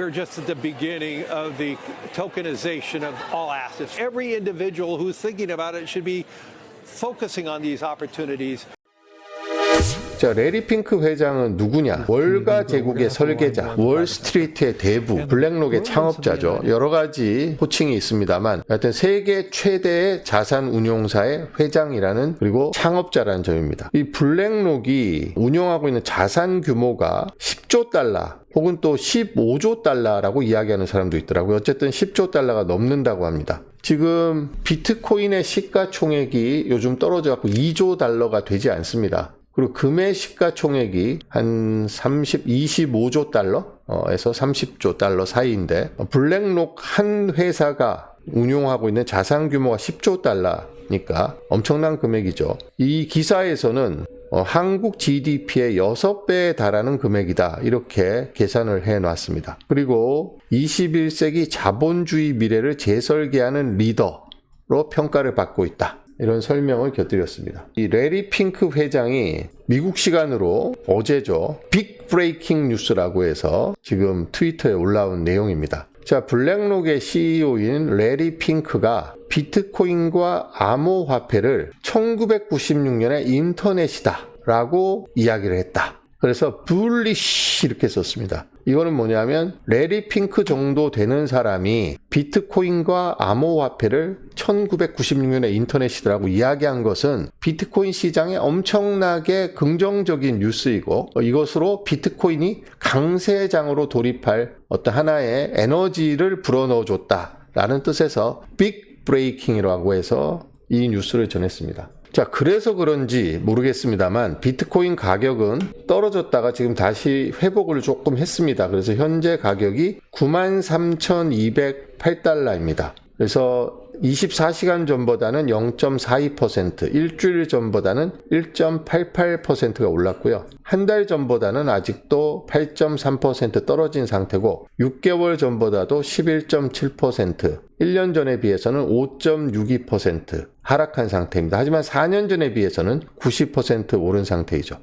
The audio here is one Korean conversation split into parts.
we're just at the beginning of the tokenization of all assets. Every individual who's thinking about it should be focusing on these opportunities. 자, 레리 핑크 회장은 누구냐? 월가 제국의 설계자, 월스트리트의 대부, 블랙록의 창업자죠. 여러 가지 호칭이 있습니다만 하여튼 세계 최대의 자산 운용사의 회장이라는 그리고 창업자라는 점입니다. 이 블랙록이 운영하고 있는 자산 규모가 10조 달러 혹은 또 15조 달러라고 이야기하는 사람도 있더라고요. 어쨌든 10조 달러가 넘는다고 합니다. 지금 비트코인의 시가총액이 요즘 떨어져갖고 2조 달러가 되지 않습니다. 그리고 금의 시가총액이 한 25조 달러에서 30조 달러 사이인데 블랙록 한 회사가 운용하고 있는 자산 규모가 10조 달러니까 엄청난 금액이죠. 이 기사에서는 한국 GDP의 6배에 달하는 금액이다 이렇게 계산을 해놨습니다. 그리고 21세기 자본주의 미래를 재설계하는 리더로 평가를 받고 있다. 이런 설명을 곁들였습니다. 이 레리 핑크 회장이 미국 시간으로 어제죠. 빅 브레이킹 뉴스라고 해서 지금 트위터에 올라온 내용입니다. 자, 블랙록의 CEO인 레리 핑크가 비트코인과 암호화폐를 1996년에 인터넷이다 라고 이야기를 했다. 그래서 bullish 이렇게 썼습니다. 이거는 뭐냐면 레리 핑크 정도 되는 사람이 비트코인과 암호화폐를 1996년에 인터넷이라고 이야기한 것은 비트코인 시장에 엄청나게 긍정적인 뉴스이고 이것으로 비트코인이 강세장으로 돌입할 어떤 하나의 에너지를 불어넣어줬다라는 뜻에서 빅 브레이킹이라고 해서 이 뉴스를 전했습니다. 자, 그래서 그런지 모르겠습니다만 비트코인 가격은 떨어졌다가 지금 다시 회복을 조금 했습니다. 그래서 현재 가격이 93,208달러입니다. 그래서 24시간 전보다는 0.42%, 일주일 전보다는 1.88%가 올랐고요. 한 달 전보다는 아직도 8.3% 떨어진 상태고 6개월 전보다도 11.7%, 1년 전에 비해서는 5.62% 하락한 상태입니다. 하지만 4년 전에 비해서는 90% 오른 상태이죠.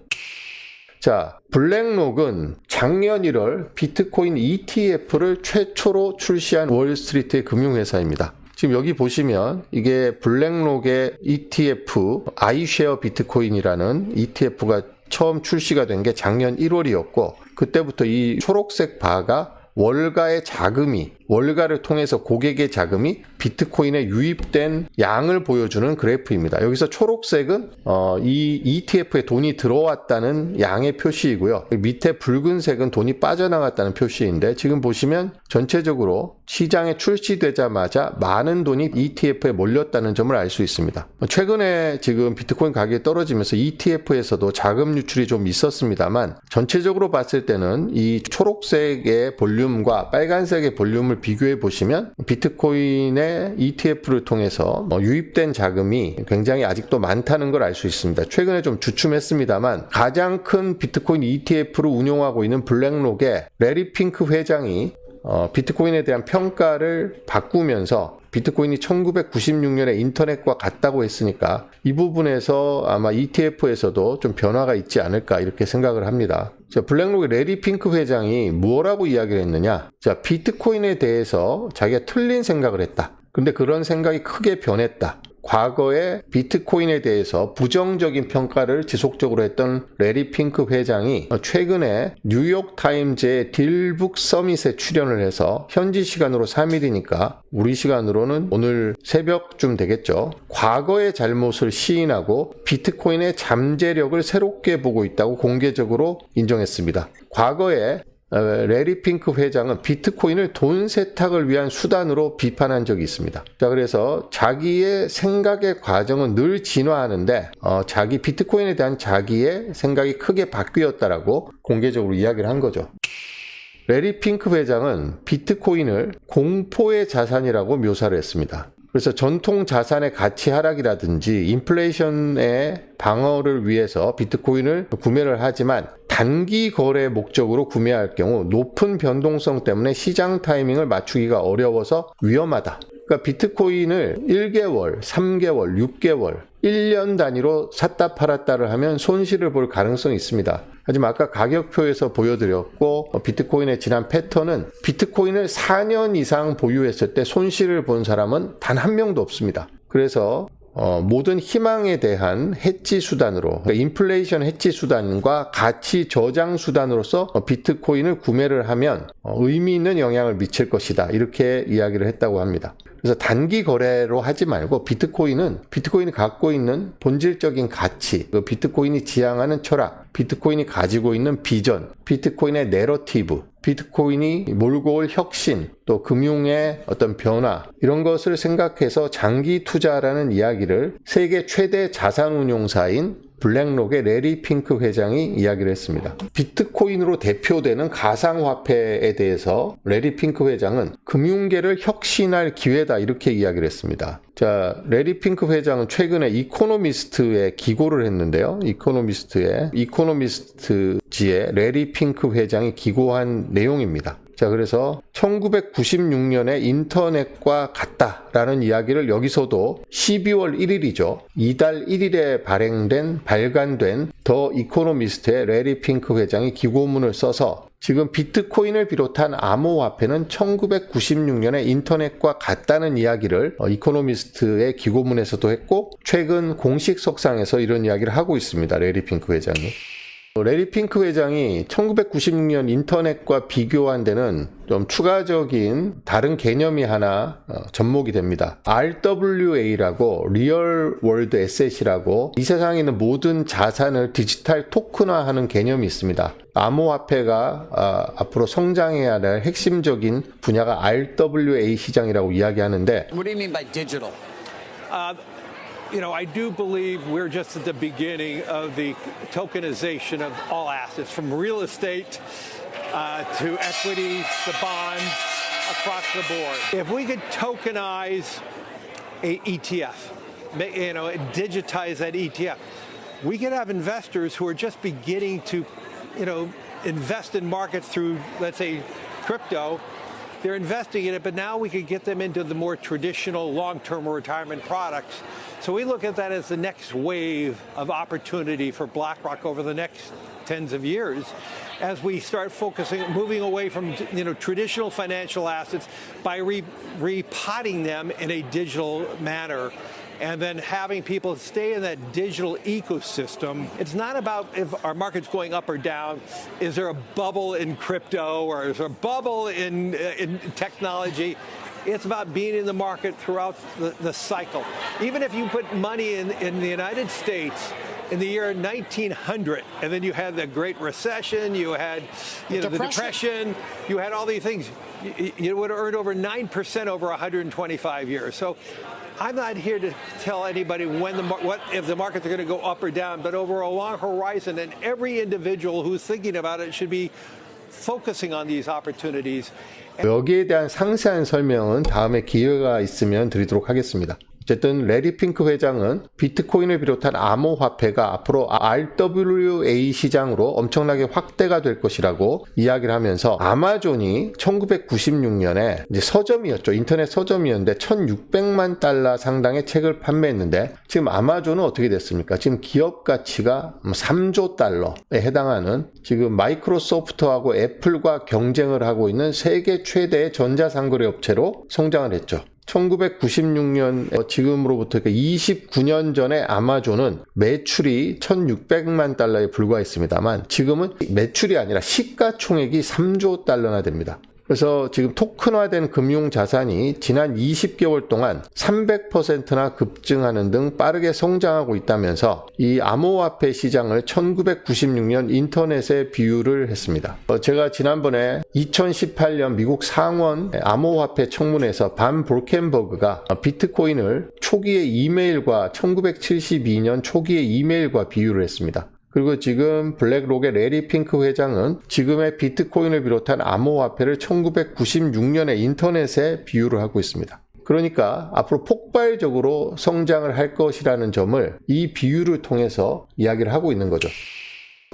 자, 블랙록은 작년 1월 비트코인 ETF를 최초로 출시한 월스트리트의 금융회사입니다. 지금 여기 보시면 이게 블랙록의 ETF iShare 비트코인이라는 ETF가 처음 출시가 된 게 작년 1월이었고 그때부터 이 초록색 바가 월가의 자금이 월가를 통해서 고객의 자금이 비트코인에 유입된 양을 보여주는 그래프입니다. 여기서 초록색은 이 ETF에 돈이 들어왔다는 양의 표시이고요. 밑에 붉은색은 돈이 빠져나갔다는 표시인데 지금 보시면 전체적으로 시장에 출시되자마자 많은 돈이 ETF에 몰렸다는 점을 알 수 있습니다. 최근에 지금 비트코인 가격이 떨어지면서 ETF에서도 자금 유출이 좀 있었습니다만 전체적으로 봤을 때는 이 초록색의 볼륨과 빨간색의 볼륨을 비교해 보시면 비트코인의 ETF를 통해서 유입된 자금이 굉장히 아직도 많다는 걸 알 수 있습니다. 최근에 좀 주춤했습니다만 가장 큰 비트코인 ETF를 운용하고 있는 블랙록의 레리 핑크 회장이 비트코인에 대한 평가를 바꾸면서 비트코인이 1996년에 인터넷과 같다고 했으니까 이 부분에서 아마 ETF에서도 좀 변화가 있지 않을까 이렇게 생각을 합니다. 자, 블랙록의 레리 핑크 회장이 뭐라고 이야기를 했느냐? 자, 비트코인에 대해서 자기가 틀린 생각을 했다. 근데 그런 생각이 크게 변했다. 과거에 비트코인에 대해서 부정적인 평가를 지속적으로 했던 레리 핑크 회장이 최근에 뉴욕타임즈의 딜북 서밋에 출연을 해서 현지 시간으로 3일이니까 우리 시간으로는 오늘 새벽쯤 되겠죠. 과거의 잘못을 시인하고 비트코인의 잠재력을 새롭게 보고 있다고 공개적으로 인정했습니다. 과거에 레리 핑크 회장은 비트코인을 돈 세탁을 위한 수단으로 비판한 적이 있습니다. 자, 그래서 자기의 생각의 과정은 늘 진화하는데 자기 비트코인에 대한 자기의 생각이 크게 바뀌었다라고 공개적으로 이야기를 한 거죠. 레리 핑크 회장은 비트코인을 공포의 자산이라고 묘사를 했습니다. 그래서 전통 자산의 가치 하락이라든지 인플레이션의 방어를 위해서 비트코인을 구매를 하지만 단기 거래 목적으로 구매할 경우 높은 변동성 때문에 시장 타이밍을 맞추기가 어려워서 위험하다. 그러니까 비트코인을 1개월, 3개월, 6개월, 1년 단위로 샀다 팔았다를 하면 손실을 볼 가능성이 있습니다. 하지만 아까 가격표에서 보여드렸고 비트코인의 지난 패턴은 비트코인을 4년 이상 보유했을 때 손실을 본 사람은 단 한 명도 없습니다. 그래서 모든 희망에 대한 해지 수단으로, 그러니까 인플레이션 해지 수단과 가치 저장 수단으로서 비트코인을 구매를 하면 의미 있는 영향을 미칠 것이다, 이렇게 이야기를 했다고 합니다. 그래서 단기 거래로 하지 말고 비트코인이 갖고 있는 본질적인 가치, 비트코인이 지향하는 철학, 비트코인이 가지고 있는 비전, 비트코인의 내러티브, 비트코인이 몰고 올 혁신, 또 금융의 어떤 변화, 이런 것을 생각해서 장기 투자라는 이야기를 세계 최대 자산운용사인 블랙록의 레리 핑크 회장이 이야기를 했습니다. 비트코인으로 대표되는 가상화폐에 대해서 레리 핑크 회장은 금융계를 혁신할 기회다, 이렇게 이야기를 했습니다. 자, 레리 핑크 회장은 최근에 이코노미스트에 기고를 했는데요. 이코노미스트지에 레리 핑크 회장이 기고한 내용입니다. 자, 그래서 1996년에 인터넷과 같다라는 이야기를 여기서도 12월 1일이죠. 이달 1일에 발간된 더 이코노미스트의 레리 핑크 회장이 기고문을 써서 지금 비트코인을 비롯한 암호화폐는 1996년에 인터넷과 같다는 이야기를 이코노미스트의 기고문에서도 했고, 최근 공식 석상에서 이런 이야기를 하고 있습니다. 레리 핑크 회장이. 레리 핑크 회장이 1996년 인터넷과 비교한 데는 좀 추가적인 다른 개념이 하나 접목이 됩니다. RWA라고 리얼 월드 에셋이라고 이 세상에 있는 모든 자산을 디지털 토큰화하는 개념이 있습니다. 암호화폐가 앞으로 성장해야 할 핵심적인 분야가 RWA 시장이라고 이야기하는데, What do you mean by digital? I do believe we're just at the beginning of the tokenization of all assets, from real estate to equities to bonds across the board. If we could tokenize a ETF, digitize that ETF, we could have investors who are just beginning to, invest in markets through, let's say, crypto. They're investing in it, but now we could get them into the more traditional long-term retirement products. So we look at that as the next wave of opportunity for BlackRock over the next tens of years as we start moving away from traditional financial assets by repotting them in a digital manner. And then having people stay in that digital ecosystem. It's not about if our market's going up or down. Is there a bubble in crypto or is there a bubble in technology? It's about being in the market throughout the cycle. Even if you put money in the United States in the year 1900, and then you had the Great Recession, you had the Depression, you had all these things, you would have earned over 9% over 125 years. So I'm not here to tell anybody if the markets are going to go up or down, but over a long horizon, and every individual who's thinking about it should be focusing on these opportunities. 여기에 대한 상세한 설명은 다음에 기회가 있으면 드리도록 하겠습니다. 어쨌든 레리 핑크 회장은 비트코인을 비롯한 암호화폐가 앞으로 RWA 시장으로 엄청나게 확대가 될 것이라고 이야기를 하면서, 아마존이 1996년에 이제 서점이었죠. 인터넷 서점이었는데 1,600만 달러 상당의 책을 판매했는데, 지금 아마존은 어떻게 됐습니까? 지금 기업 가치가 3조 달러에 해당하는, 지금 마이크로소프트하고 애플과 경쟁을 하고 있는 세계 최대의 전자상거래 업체로 성장을 했죠. 1996년 지금으로부터 29년 전에 아마존은 매출이 1,600만 달러에 불과했습니다만, 지금은 매출이 아니라 시가총액이 3조 달러나 됩니다. 그래서 지금 토큰화된 금융자산이 지난 20개월 동안 300%나 급증하는 등 빠르게 성장하고 있다면서 이 암호화폐 시장을 1996년 인터넷에 비유를 했습니다. 제가 지난번에 2018년 미국 상원 암호화폐 청문회에서 반 볼켄버그가 비트코인을 초기의 이메일과 1972년 초기의 이메일과 비유를 했습니다. 그리고 지금 블랙록의 레리 핑크 회장은 지금의 비트코인을 비롯한 암호화폐를 1996년에 인터넷에 비유를 하고 있습니다. 그러니까 앞으로 폭발적으로 성장을 할 것이라는 점을 이 비유를 통해서 이야기를 하고 있는 거죠.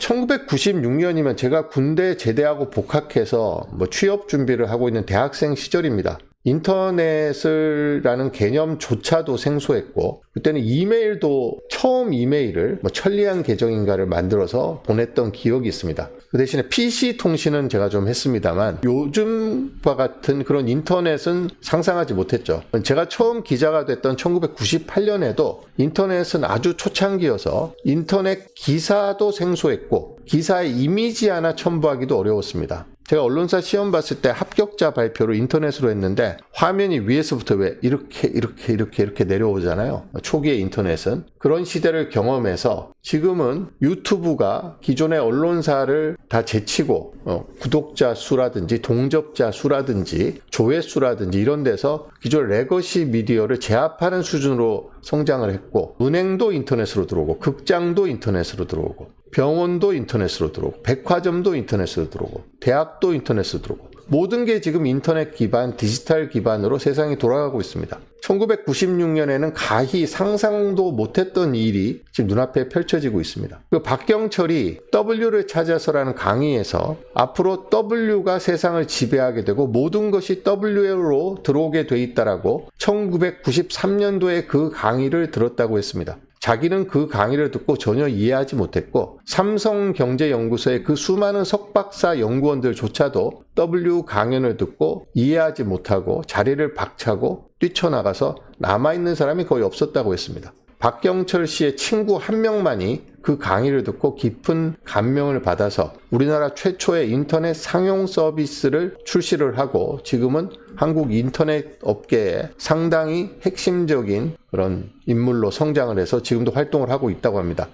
1996년이면 제가 군대 제대하고 복학해서 취업 준비를 하고 있는 대학생 시절입니다. 인터넷이라는 개념조차도 생소했고 그때는 이메일도 처음 이메일을 천리안 계정인가를 만들어서 보냈던 기억이 있습니다. 그 대신에 PC 통신은 제가 좀 했습니다만 요즘과 같은 그런 인터넷은 상상하지 못했죠. 제가 처음 기자가 됐던 1998년에도 인터넷은 아주 초창기여서 인터넷 기사도 생소했고 기사의 이미지 하나 첨부하기도 어려웠습니다. 제가 언론사 시험 봤을 때 합격자 발표를 인터넷으로 했는데 화면이 위에서부터 왜 이렇게 내려오잖아요. 초기의 인터넷은. 그런 시대를 경험해서 지금은 유튜브가 기존의 언론사를 다 제치고 구독자 수라든지 동접자 수라든지 조회수라든지 이런 데서 기존 레거시 미디어를 제압하는 수준으로 성장을 했고 은행도 인터넷으로 들어오고 극장도 인터넷으로 들어오고 병원도 인터넷으로 들어오고 백화점도 인터넷으로 들어오고 대학도 인터넷으로 들어오고 모든 게 지금 인터넷 기반, 디지털 기반으로 세상이 돌아가고 있습니다. 1996년에는 가히 상상도 못했던 일이 지금 눈앞에 펼쳐지고 있습니다. 그 박경철이 W를 찾아서라는 강의에서 앞으로 W가 세상을 지배하게 되고 모든 것이 W로 들어오게 돼 있다라고 1993년도에 그 강의를 들었다고 했습니다. 자기는 그 강의를 듣고 전혀 이해하지 못했고 삼성경제연구소의 그 수많은 석박사 연구원들조차도 W 강연을 듣고 이해하지 못하고 자리를 박차고 뛰쳐나가서 남아있는 사람이 거의 없었다고 했습니다. 박경철 씨의 친구 한 명만이 그 강의를 듣고 깊은 감명을 받아서 우리나라 최초의 인터넷 상용 서비스를 출시를 하고 지금은 한국 인터넷 업계에 상당히 핵심적인 그런 인물로 성장을 해서 지금도 활동을 하고 있다고 합니다.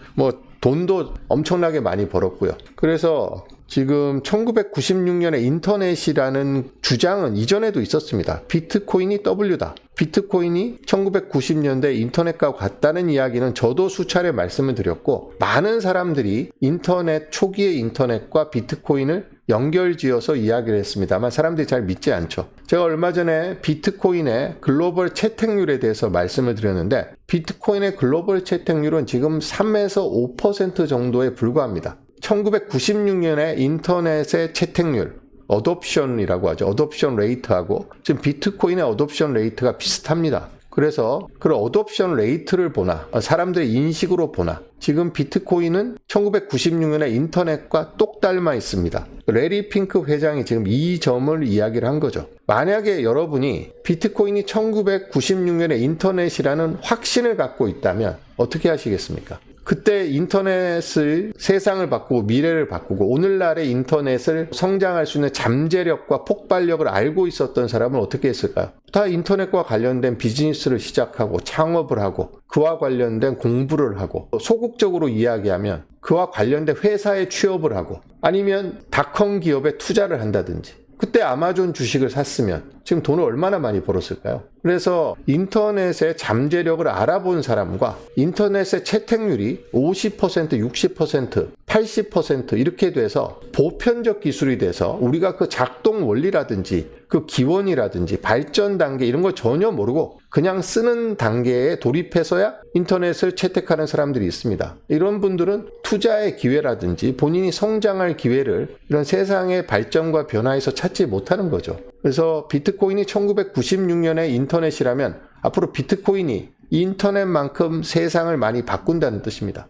돈도 엄청나게 많이 벌었고요. 그래서 지금 1996년에 인터넷이라는 주장은 이전에도 있었습니다. 비트코인이 W다. 비트코인이 1990년대 인터넷과 같다는 이야기는 저도 수차례 말씀을 드렸고 많은 사람들이 인터넷 초기의 인터넷과 비트코인을 연결지어서 이야기를 했습니다만 사람들이 잘 믿지 않죠. 제가 얼마 전에 비트코인의 글로벌 채택률에 대해서 말씀을 드렸는데 비트코인의 글로벌 채택률은 지금 3에서 5% 정도에 불과합니다. 1996년에 인터넷의 채택률 어돿션이라고 하죠. 어돿션 레이트하고 지금 비트코인의 어돿션 레이트가 비슷합니다. 그래서 그런 어돿션 레이트를 보나 사람들의 인식으로 보나 지금 비트코인은 1996년에 인터넷과 똑 닮아 있습니다. 레리 핑크 회장이 지금 이 점을 이야기를 한 거죠. 만약에 여러분이 비트코인이 1996년에 인터넷이라는 확신을 갖고 있다면 어떻게 하시겠습니까? 그때 인터넷을 세상을 바꾸고 미래를 바꾸고 오늘날의 인터넷을 성장할 수 있는 잠재력과 폭발력을 알고 있었던 사람은 어떻게 했을까요? 다 인터넷과 관련된 비즈니스를 시작하고 창업을 하고 그와 관련된 공부를 하고 소극적으로 이야기하면 그와 관련된 회사에 취업을 하고 아니면 닷컴 기업에 투자를 한다든지 그때 아마존 주식을 샀으면 지금 돈을 얼마나 많이 벌었을까요? 그래서 인터넷의 잠재력을 알아본 사람과 인터넷의 채택률이 50%, 60%, 80% 이렇게 돼서 보편적 기술이 돼서 우리가 그 작동 원리라든지 그 기원이라든지 발전 단계 이런 거 전혀 모르고 그냥 쓰는 단계에 돌입해서야 인터넷을 채택하는 사람들이 있습니다. 이런 분들은 투자의 기회라든지 본인이 성장할 기회를 이런 세상의 발전과 변화에서 찾지 못하는 거죠. 그래서 비트코인이 1996년에 인터넷이라면 앞으로 비트코인이 인터넷만큼 세상을 많이 바꾼다는 뜻입니다.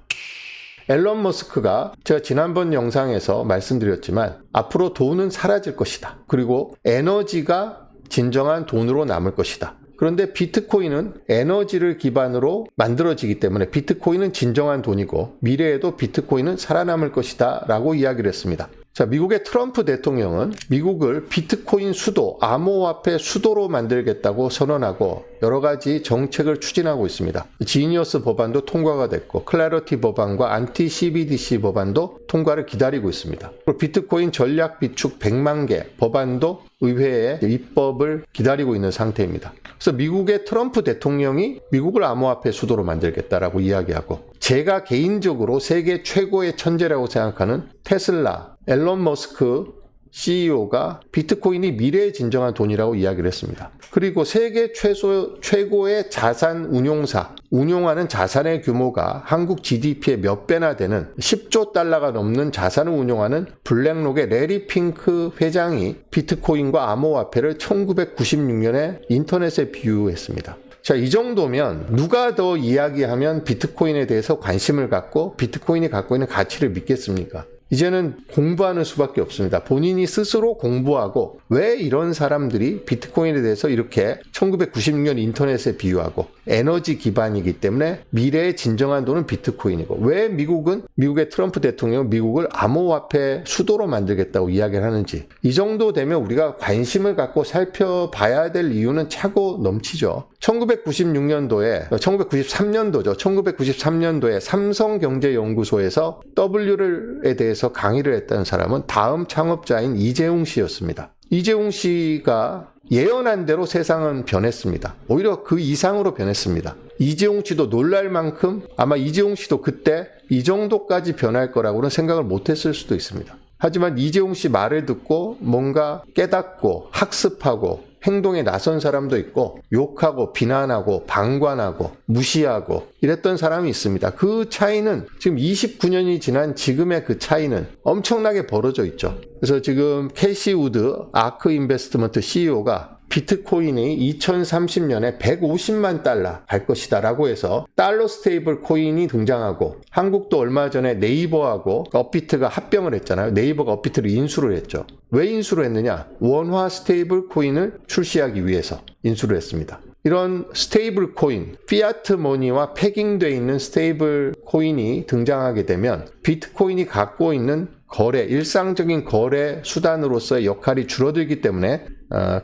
앨런 머스크가 제가 지난번 영상에서 말씀드렸지만 앞으로 돈은 사라질 것이다. 그리고 에너지가 진정한 돈으로 남을 것이다. 그런데 비트코인은 에너지를 기반으로 만들어지기 때문에 비트코인은 진정한 돈이고 미래에도 비트코인은 살아남을 것이다 라고 이야기를 했습니다. 자, 미국의 트럼프 대통령은 미국을 비트코인 수도, 암호화폐 수도로 만들겠다고 선언하고 여러 가지 정책을 추진하고 있습니다. 지니어스 법안도 통과가 됐고 클래리티 법안과 안티 CBDC 법안도 통과를 기다리고 있습니다. 그리고 비트코인 전략 비축 100만 개 법안도 의회에 입법을 기다리고 있는 상태입니다. 그래서 미국의 트럼프 대통령이 미국을 암호화폐 수도로 만들겠다라고 이야기하고 제가 개인적으로 세계 최고의 천재라고 생각하는 테슬라, 앨런 머스크 CEO가 비트코인이 미래의 진정한 돈이라고 이야기를 했습니다. 그리고 세계 최고의 자산 운용사, 운용하는 자산의 규모가 한국 GDP의 몇 배나 되는 10조 달러가 넘는 자산을 운용하는 블랙록의 레리 핑크 회장이 비트코인과 암호화폐를 1996년에 인터넷에 비유했습니다. 자, 이 정도면 누가 더 이야기하면 비트코인에 대해서 관심을 갖고 비트코인이 갖고 있는 가치를 믿겠습니까? 이제는 공부하는 수밖에 없습니다. 본인이 스스로 공부하고 왜 이런 사람들이 비트코인에 대해서 이렇게 1996년 인터넷에 비유하고 에너지 기반이기 때문에 미래의 진정한 돈은 비트코인이고 왜 미국의 트럼프 대통령은 미국을 암호화폐 수도로 만들겠다고 이야기를 하는지 이 정도 되면 우리가 관심을 갖고 살펴봐야 될 이유는 차고 넘치죠. 1993년도에 삼성경제연구소에서 W에 대해서 강의를 했던 사람은 다음 창업자인 이재용 씨였습니다. 이재용 씨가 예언한 대로 세상은 변했습니다. 오히려 그 이상으로 변했습니다. 이재용 씨도 놀랄 만큼 아마 이재용 씨도 그때 이 정도까지 변할 거라고는 생각을 못했을 수도 있습니다. 하지만 이재용 씨 말을 듣고 뭔가 깨닫고 학습하고 행동에 나선 사람도 있고 욕하고 비난하고 방관하고 무시하고 이랬던 사람이 있습니다. 그 차이는 지금 29년이 지난 지금의 그 차이는 엄청나게 벌어져 있죠. 그래서 지금 캐시 우드 아크 인베스트먼트 CEO가 비트코인이 2030년에 150만 달러 갈 것이다 라고 해서 달러 스테이블 코인이 등장하고 한국도 얼마 전에 네이버하고 업비트가 합병을 했잖아요. 네이버가 업비트를 인수를 했죠. 왜 인수를 했느냐? 원화 스테이블 코인을 출시하기 위해서 인수를 했습니다. 이런 스테이블 코인, 피아트 머니와 패깅되어 있는 스테이블 코인이 등장하게 되면 비트코인이 갖고 있는 거래, 일상적인 거래 수단으로서의 역할이 줄어들기 때문에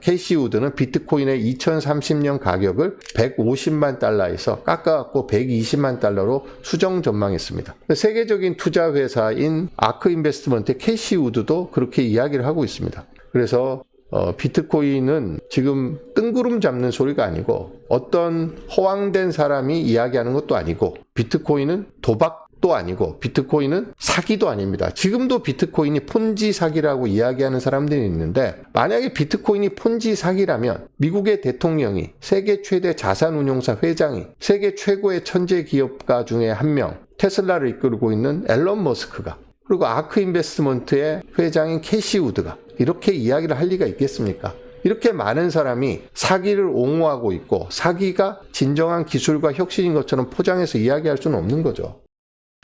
캐시 우드는 비트코인의 2030년 가격을 150만 달러에서 깎아갖고 120만 달러로 수정 전망했습니다. 세계적인 투자 회사인 아크 인베스트먼트의 캐시 우드도 그렇게 이야기를 하고 있습니다. 그래서 비트코인은 지금 뜬구름 잡는 소리가 아니고 어떤 허황된 사람이 이야기하는 것도 아니고 비트코인은 도박도 아니고 비트코인은 사기도 아닙니다. 지금도 비트코인이 폰지 사기라고 이야기하는 사람들이 있는데 만약에 비트코인이 폰지 사기라면 미국의 대통령이 세계 최대 자산운용사 회장이 세계 최고의 천재 기업가 중에 한 명 테슬라를 이끌고 있는 앨런 머스크가 그리고 아크 인베스트먼트의 회장인 캐시 우드가 이렇게 이야기를 할 리가 있겠습니까? 이렇게 많은 사람이 사기를 옹호하고 있고 사기가 진정한 기술과 혁신인 것처럼 포장해서 이야기할 수는 없는 거죠.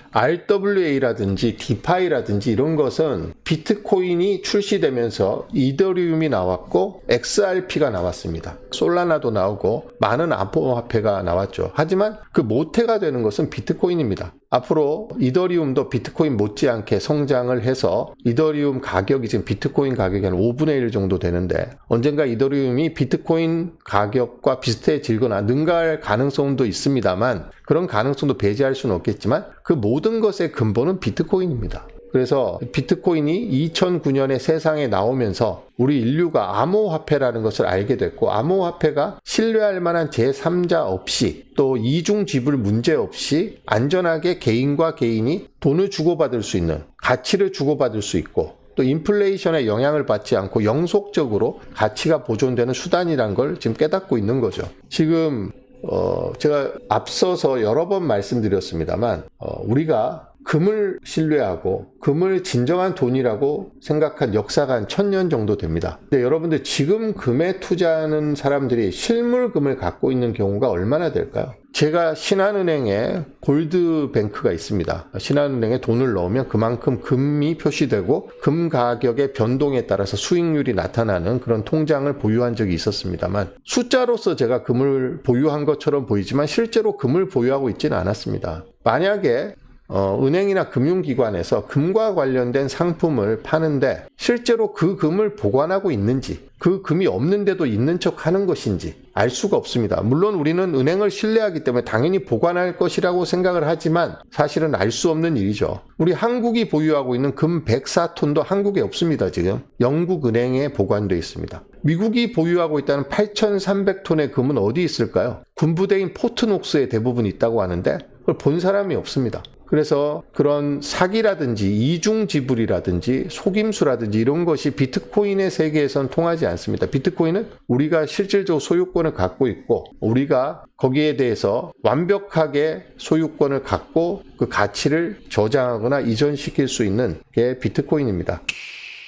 RWA라든지 디파이라든지 이런 것은 비트코인이 출시되면서 이더리움이 나왔고 XRP가 나왔습니다. 솔라나도 나오고 많은 암호화폐가 나왔죠. 하지만 그 모태가 되는 것은 비트코인입니다. 앞으로 이더리움도 비트코인 못지않게 성장을 해서 이더리움 가격이 지금 비트코인 가격이 한 5분의 1 정도 되는데 언젠가 이더리움이 비트코인 가격과 비슷해지거나 능가할 가능성도 있습니다만 그런 가능성도 배제할 수는 없겠지만 그 모든 것의 근본은 비트코인입니다. 그래서 비트코인이 2009년에 세상에 나오면서 우리 인류가 암호화폐라는 것을 알게 됐고 암호화폐가 신뢰할 만한 제3자 없이 또 이중 지불 문제 없이 안전하게 개인과 개인이 돈을 주고받을 수 있는 가치를 주고받을 수 있고 또 인플레이션에 영향을 받지 않고 영속적으로 가치가 보존되는 수단이란 걸 지금 깨닫고 있는 거죠. 지금 제가 앞서서 여러 번 말씀드렸습니다만 우리가 금을 신뢰하고 금을 진정한 돈이라고 생각한 역사가 한 1000년 정도 됩니다. 근데 여러분들 지금 금에 투자하는 사람들이 실물금을 갖고 있는 경우가 얼마나 될까요? 제가 신한은행에 골드뱅크가 있습니다. 신한은행에 돈을 넣으면 그만큼 금이 표시되고 금 가격의 변동에 따라서 수익률이 나타나는 그런 통장을 보유한 적이 있었습니다만 숫자로서 제가 금을 보유한 것처럼 보이지만 실제로 금을 보유하고 있지는 않았습니다. 만약에 은행이나 금융기관에서 금과 관련된 상품을 파는데 실제로 그 금을 보관하고 있는지 그 금이 없는데도 있는 척 하는 것인지 알 수가 없습니다. 물론 우리는 은행을 신뢰하기 때문에 당연히 보관할 것이라고 생각을 하지만 사실은 알 수 없는 일이죠. 우리 한국이 보유하고 있는 금 104톤도 한국에 없습니다. 지금 영국 은행에 보관되어 있습니다. 미국이 보유하고 있다는 8,300톤의 금은 어디 있을까요? 군부대인 포트녹스에 대부분 있다고 하는데 그걸 본 사람이 없습니다. 그래서 그런 사기라든지 이중 지불이라든지 속임수라든지 이런 것이 비트코인의 세계에선 통하지 않습니다. 비트코인은 우리가 실질적으로 소유권을 갖고 있고 우리가 거기에 대해서 완벽하게 소유권을 갖고 그 가치를 저장하거나 이전시킬 수 있는 게 비트코인입니다.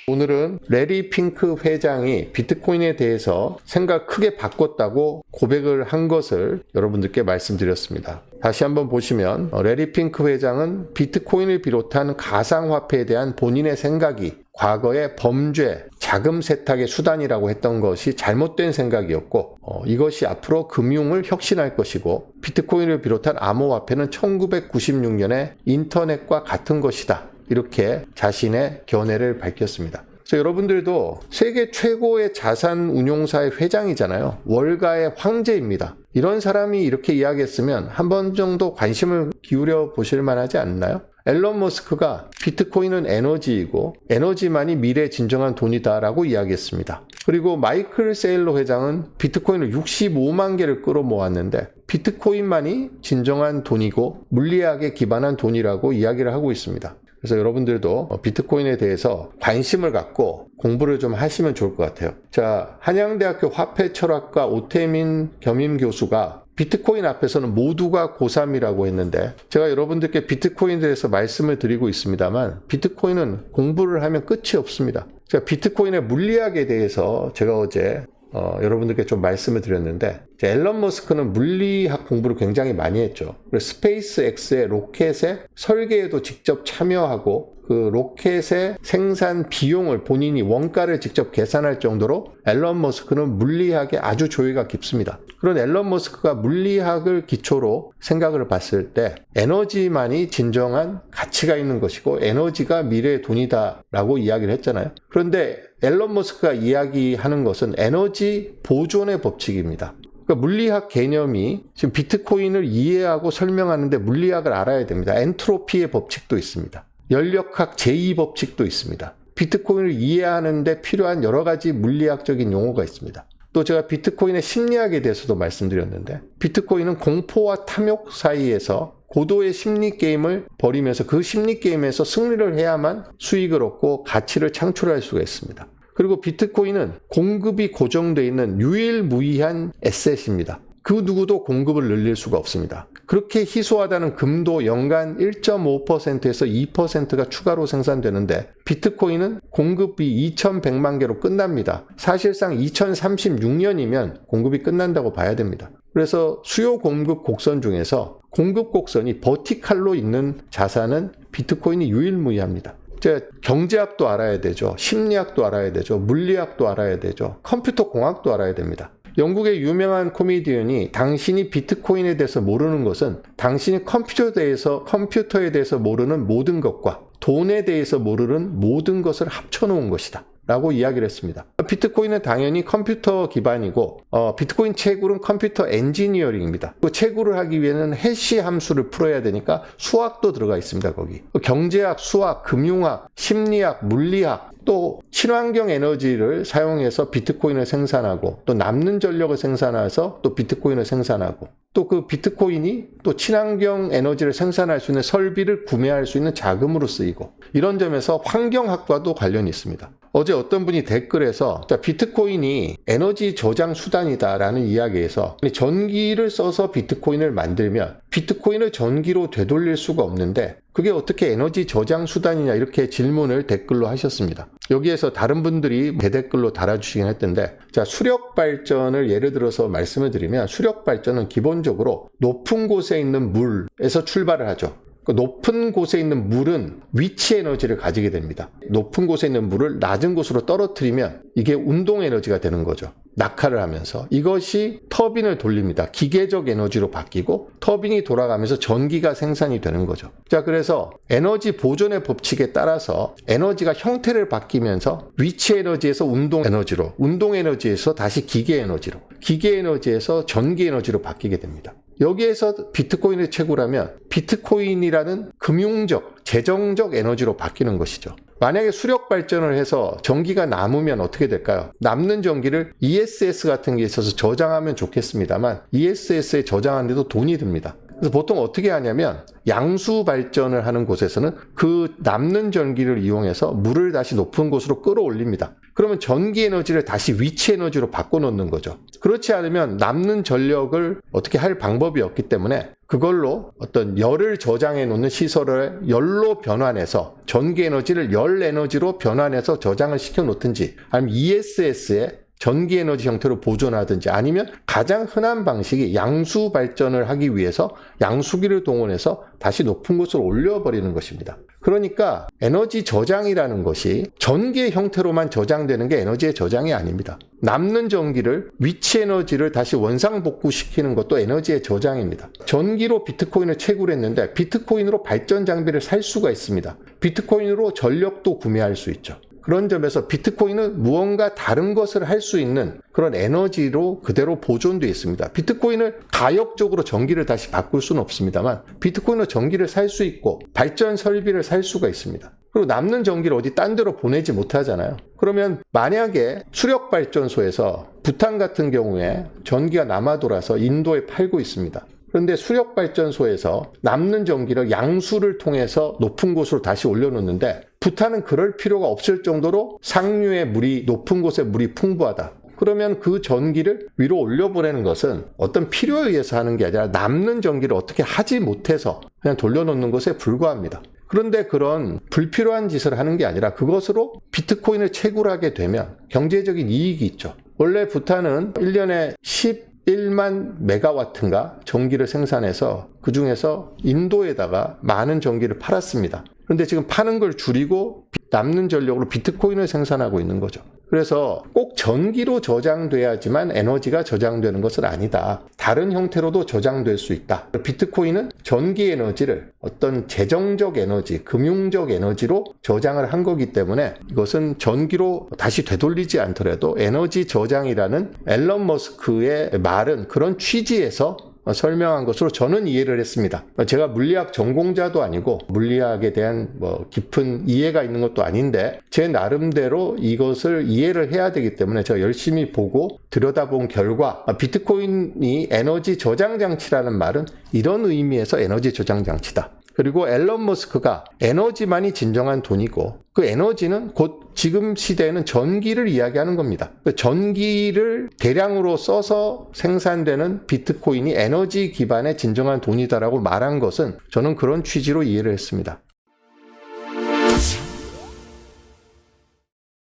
오늘은 레리 핑크 회장이 비트코인에 대해서 생각 크게 바꿨다고 고백을 한 것을 여러분들께 말씀드렸습니다. 다시 한번 보시면 레리 핑크 회장은 비트코인을 비롯한 가상화폐에 대한 본인의 생각이 과거의 범죄, 자금 세탁의 수단이라고 했던 것이 잘못된 생각이었고 이것이 앞으로 금융을 혁신할 것이고 비트코인을 비롯한 암호화폐는 1996년에 인터넷과 같은 것이다. 이렇게 자신의 견해를 밝혔습니다. 그래서 여러분들도 세계 최고의 자산 운용사의 회장이잖아요. 월가의 황제입니다. 이런 사람이 이렇게 이야기했으면 한 번 정도 관심을 기울여 보실 만하지 않나요? 앨런 머스크가 비트코인은 에너지이고 에너지만이 미래의 진정한 돈이다라고 이야기했습니다. 그리고 마이클 세일러 회장은 비트코인을 65만 개를 끌어모았는데 비트코인만이 진정한 돈이고 물리학에 기반한 돈이라고 이야기를 하고 있습니다. 그래서 여러분들도 비트코인에 대해서 관심을 갖고 공부를 좀 하시면 좋을 것 같아요. 자, 한양대학교 화폐철학과 오태민 겸임 교수가 비트코인 앞에서는 모두가 고3이라고 했는데 제가 여러분들께 비트코인에 대해서 말씀을 드리고 있습니다만 비트코인은 공부를 하면 끝이 없습니다. 제가 비트코인의 물리학에 대해서 제가 어제 여러분들께 좀 말씀을 드렸는데 앨런 머스크는 물리학 공부를 굉장히 많이 했죠. 그래서 스페이스X의 로켓의 설계에도 직접 참여하고 그 로켓의 생산 비용을 본인이 원가를 직접 계산할 정도로 앨런 머스크는 물리학에 아주 조예가 깊습니다. 그런 앨런 머스크가 물리학을 기초로 생각을 봤을 때 에너지만이 진정한 가치가 있는 것이고 에너지가 미래의 돈이다 라고 이야기를 했잖아요. 그런데 앨런 머스크가 이야기하는 것은 에너지 보존의 법칙입니다. 그러니까 물리학 개념이 지금 비트코인을 이해하고 설명하는데 물리학을 알아야 됩니다. 엔트로피의 법칙도 있습니다. 연력학 제2법칙도 있습니다. 비트코인을 이해하는데 필요한 여러 가지 물리학적인 용어가 있습니다. 또 제가 비트코인의 심리학에 대해서도 말씀드렸는데 비트코인은 공포와 탐욕 사이에서 고도의 심리 게임을 벌이면서 그 심리 게임에서 승리를 해야만 수익을 얻고 가치를 창출할 수가 있습니다. 그리고 비트코인은 공급이 고정되어 있는 유일무이한 에셋입니다. 그 누구도 공급을 늘릴 수가 없습니다. 그렇게 희소하다는 금도 연간 1.5%에서 2%가 추가로 생산되는데 비트코인은 공급이 2100만 개로 끝납니다. 사실상 2036년이면 공급이 끝난다고 봐야 됩니다. 그래서 수요 공급 곡선 중에서 공급 곡선이 버티칼로 있는 자산은 비트코인이 유일무이합니다. 이제 경제학도 알아야 되죠. 심리학도 알아야 되죠. 물리학도 알아야 되죠. 컴퓨터 공학도 알아야 됩니다. 영국의 유명한 코미디언이 당신이 비트코인에 대해서 모르는 것은 당신이 컴퓨터에 대해서 모르는 모든 것과 돈에 대해서 모르는 모든 것을 합쳐놓은 것이다 라고 이야기를 했습니다. 비트코인은 당연히 컴퓨터 기반이고 비트코인 채굴은 컴퓨터 엔지니어링입니다. 그 채굴을 하기 위해서는 해시 함수를 풀어야 되니까 수학도 들어가 있습니다. 거기 경제학, 수학, 금융학, 심리학, 물리학 또 친환경 에너지를 사용해서 비트코인을 생산하고 또 남는 전력을 생산해서 또 비트코인을 생산하고 또 그 비트코인이 또 친환경 에너지를 생산할 수 있는 설비를 구매할 수 있는 자금으로 쓰이고 이런 점에서 환경학과도 관련이 있습니다. 어제 어떤 분이 댓글에서 비트코인이 에너지 저장 수단이다라는 이야기에서 전기를 써서 비트코인을 만들면 비트코인을 전기로 되돌릴 수가 없는데 그게 어떻게 에너지 저장 수단이냐 이렇게 질문을 댓글로 하셨습니다. 여기에서 다른 분들이 대댓글로 달아주시긴 했던데 수력 발전을 예를 들어서 말씀을 드리면 수력 발전은 기본적으로 높은 곳에 있는 물에서 출발을 하죠. 높은 곳에 있는 물은 위치 에너지를 가지게 됩니다. 높은 곳에 있는 물을 낮은 곳으로 떨어뜨리면 이게 운동 에너지가 되는 거죠. 낙하를 하면서 이것이 터빈을 돌립니다. 기계적 에너지로 바뀌고 터빈이 돌아가면서 전기가 생산이 되는 거죠. 자, 그래서 에너지 보존의 법칙에 따라서 에너지가 형태를 바뀌면서 위치 에너지에서 운동 에너지로, 운동 에너지에서 다시 기계 에너지로, 기계 에너지에서 전기 에너지로 바뀌게 됩니다. 여기에서 비트코인을 채굴하면 비트코인이라는 금융적, 재정적 에너지로 바뀌는 것이죠. 만약에 수력 발전을 해서 전기가 남으면 어떻게 될까요? 남는 전기를 ESS 같은 게 있어서 저장하면 좋겠습니다만 ESS에 저장하는데도 돈이 듭니다. 그래서 보통 어떻게 하냐면 양수 발전을 하는 곳에서는 그 남는 전기를 이용해서 물을 다시 높은 곳으로 끌어올립니다. 그러면 전기 에너지를 다시 위치 에너지로 바꿔놓는 거죠. 그렇지 않으면 남는 전력을 어떻게 할 방법이 없기 때문에 그걸로 어떤 열을 저장해 놓는 시설을 열로 변환해서 전기 에너지를 열 에너지로 변환해서 저장을 시켜 놓든지 아니면 ESS에 전기 에너지 형태로 보존하든지 아니면 가장 흔한 방식이 양수 발전을 하기 위해서 양수기를 동원해서 다시 높은 곳으로 올려버리는 것입니다. 그러니까 에너지 저장이라는 것이 전기의 형태로만 저장되는 게 에너지의 저장이 아닙니다. 남는 전기를 위치 에너지를 다시 원상복구시키는 것도 에너지의 저장입니다. 전기로 비트코인을 채굴 했는데 비트코인으로 발전 장비를 살 수가 있습니다. 비트코인으로 전력도 구매할 수 있죠. 그런 점에서 비트코인은 무언가 다른 것을 할 수 있는 그런 에너지로 그대로 보존되어 있습니다. 비트코인을 가역적으로 전기를 다시 바꿀 수는 없습니다만 비트코인으로 전기를 살 수 있고 발전 설비를 살 수가 있습니다. 그리고 남는 전기를 어디 딴 데로 보내지 못하잖아요. 그러면 만약에 수력발전소에서 부탄 같은 경우에 전기가 남아 돌아서 인도에 팔고 있습니다. 그런데 수력발전소에서 남는 전기를 양수를 통해서 높은 곳으로 다시 올려놓는데 부탄은 그럴 필요가 없을 정도로 상류의 물이 높은 곳에 물이 풍부하다. 그러면 그 전기를 위로 올려보내는 것은 어떤 필요에 의해서 하는 게 아니라 남는 전기를 어떻게 하지 못해서 그냥 돌려놓는 것에 불과합니다. 그런데 그런 불필요한 짓을 하는 게 아니라 그것으로 비트코인을 채굴하게 되면 경제적인 이익이 있죠. 원래 부탄은 1년에 11만 메가와트인가 전기를 생산해서 그 중에서 인도에다가 많은 전기를 팔았습니다. 그런데 지금 파는 걸 줄이고 남는 전력으로 비트코인을 생산하고 있는 거죠. 그래서 꼭 전기로 저장돼야지만 에너지가 저장되는 것은 아니다. 다른 형태로도 저장될 수 있다. 비트코인은 전기 에너지를 어떤 재정적 에너지, 금융적 에너지로 저장을 한 거기 때문에 이것은 전기로 다시 되돌리지 않더라도 에너지 저장이라는 앨런 머스크의 말은 그런 취지에서 설명한 것으로 저는 이해를 했습니다. 제가 물리학 전공자도 아니고 물리학에 대한 깊은 이해가 있는 것도 아닌데 제 나름대로 이것을 이해를 해야 되기 때문에 제가 열심히 보고 들여다본 결과 비트코인이 에너지 저장 장치라는 말은 이런 의미에서 에너지 저장 장치다. 그리고 앨런 머스크가 에너지만이 진정한 돈이고 그 에너지는 곧 지금 시대에는 전기를 이야기하는 겁니다. 전기를 대량으로 써서 생산되는 비트코인이 에너지 기반의 진정한 돈이다라고 말한 것은 저는 그런 취지로 이해를 했습니다.